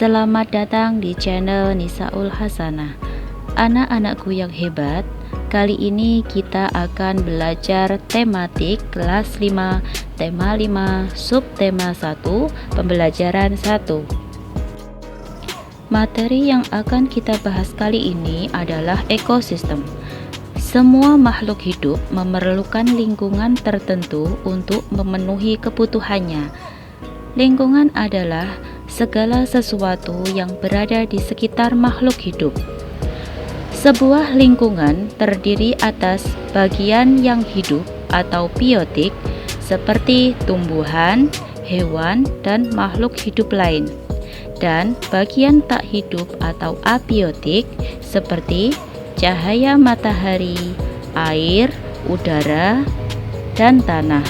Selamat datang di channel Nisaul Hasanah. Anak-anakku yang hebat, kali ini kita akan belajar tematik kelas 5, tema 5, subtema 1, pembelajaran 1. Materi yang akan kita bahas kali ini adalah ekosistem. Semua makhluk hidup memerlukan lingkungan tertentu untuk memenuhi kebutuhannya. Lingkungan adalah segala sesuatu yang berada di sekitar makhluk hidup. Sebuah lingkungan terdiri atas bagian yang hidup atau biotik seperti tumbuhan, hewan, dan makhluk hidup lain, dan bagian tak hidup atau abiotik seperti cahaya matahari, air, udara, dan tanah.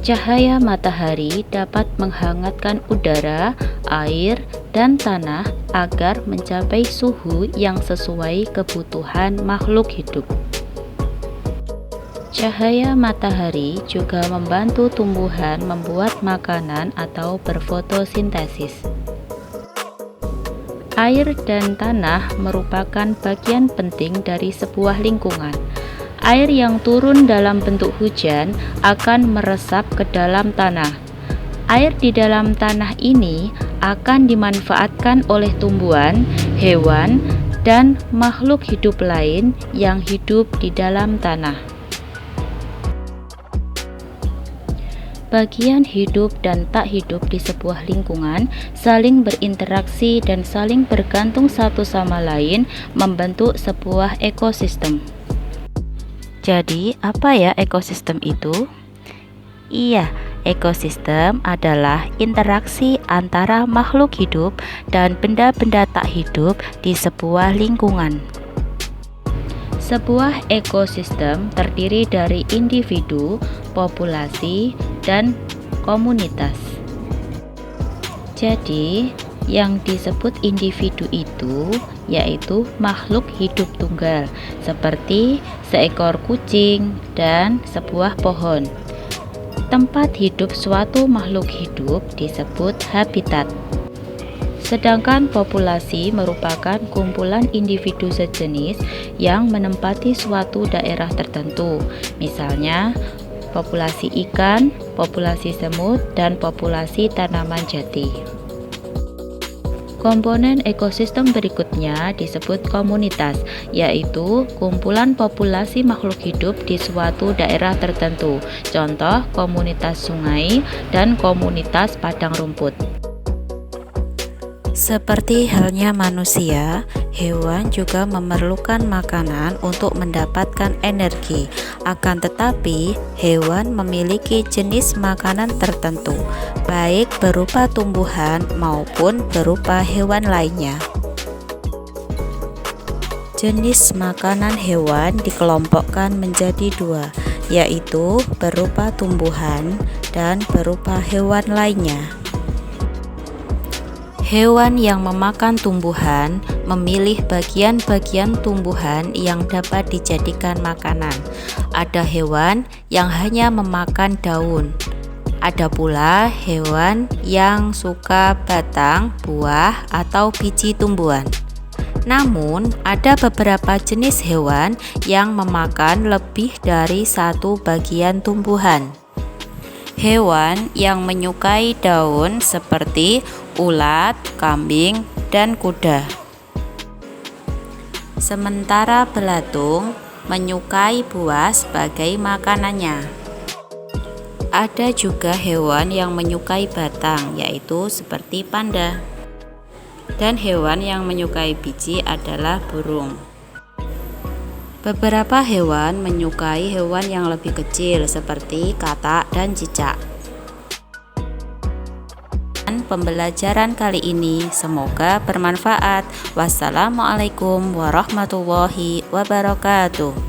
Cahaya matahari dapat menghangatkan udara, air, dan tanah agar mencapai suhu yang sesuai kebutuhan makhluk hidup. Cahaya matahari juga membantu tumbuhan membuat makanan atau berfotosintesis. Air dan tanah merupakan bagian penting dari sebuah lingkungan. Air yang turun dalam bentuk hujan akan meresap ke dalam tanah. Air di dalam tanah ini akan dimanfaatkan oleh tumbuhan, hewan, dan makhluk hidup lain yang hidup di dalam tanah. Bagian hidup dan tak hidup di sebuah lingkungan saling berinteraksi dan saling bergantung satu sama lain membentuk sebuah ekosistem. Jadi, apa ya ekosistem itu? Iya, ekosistem adalah interaksi antara makhluk hidup dan benda-benda tak hidup di sebuah lingkungan. Sebuah ekosistem terdiri dari individu, populasi, dan komunitas. Jadi, yang disebut individu itu yaitu makhluk hidup tunggal seperti seekor kucing dan sebuah pohon. Tempat hidup suatu makhluk hidup disebut habitat. Sedangkan populasi merupakan kumpulan individu sejenis yang menempati suatu daerah tertentu. Misalnya, populasi ikan, populasi semut, dan populasi tanaman jati. Komponen ekosistem berikutnya disebut komunitas, yaitu kumpulan populasi makhluk hidup di suatu daerah tertentu. Contoh, komunitas sungai dan komunitas padang rumput. Seperti halnya manusia, hewan juga memerlukan makanan untuk mendapatkan energi. Akan tetapi, hewan memiliki jenis makanan tertentu, baik berupa tumbuhan maupun berupa hewan lainnya. Jenis makanan hewan dikelompokkan menjadi dua, yaitu berupa tumbuhan dan berupa hewan lainnya. Hewan yang memakan tumbuhan memilih bagian-bagian tumbuhan yang dapat dijadikan makanan. Ada hewan yang hanya memakan daun. Ada pula hewan yang suka batang, buah, atau biji tumbuhan. Namun, ada beberapa jenis hewan yang memakan lebih dari satu bagian tumbuhan. Hewan yang menyukai daun seperti ulat, kambing, dan kuda. Sementara belatung menyukai buah sebagai makanannya. Ada juga hewan yang menyukai batang, yaitu seperti panda. Dan hewan yang menyukai biji adalah burung. Beberapa hewan menyukai hewan yang lebih kecil seperti katak dan cicak. Pembelajaran kali ini semoga bermanfaat. Wassalamualaikum warahmatullahi wabarakatuh.